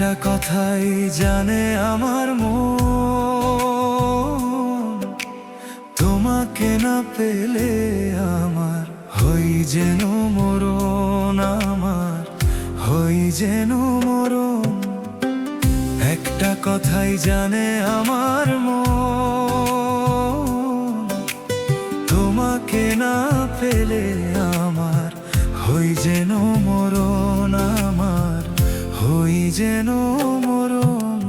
একটা কথাই জানে আমার মন, তোমাকে না পেলে আমার হই যেন মরণ, আমার হই যেন মরণ। একটা কথাই জানে আমার মন, তোমাকে না পেলে আমার হই যেন মরণ, আমার হই যেন মরণ।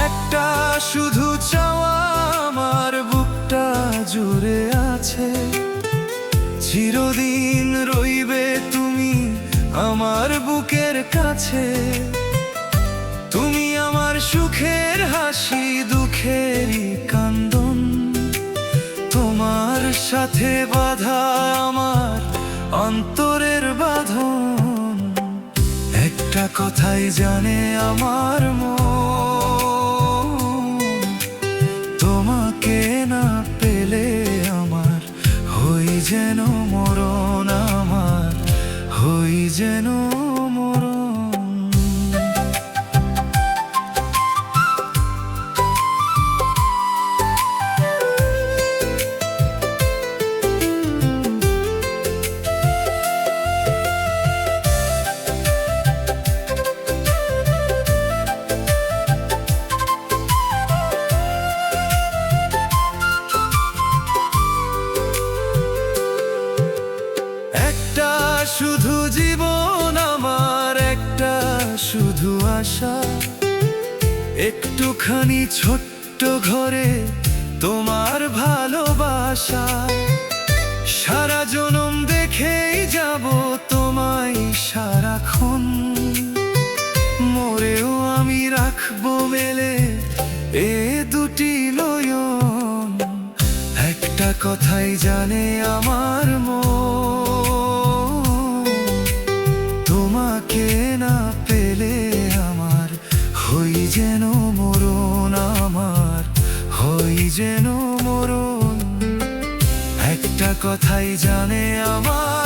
একটা শুধু চাওয়া আমার বুকটা জুড়ে আছে, চিরদিন রইবে তুমি আমার বুকের কাছে। তুমি আমার সুখের হাসি, দুঃখেরই কান্দন, তোমার সাথে বাঁধা আমার অন্তরের বাঁধন। একটা কথাই জানে আমার মন, তোমাকে না পেলে আমার হই যেন মরণ, আমার হই যেন মরণ। একটা শুধু জীবন আমার, একটা শুধু আশা, একটুখানি ছোট্ট ঘরে তোমার ভালোবাসা। সারা জনম দেখেই যাব তোমায় সারাক্ষণ, মরেও আমি রাখবো মেলে এ দুটি নয়ন। একটা কথাই জানে আমার মন, তোমাকে না পেলে আমার হই যেন মরণ, আমার হই যেন মরণ। একটা কথাই জানে আমার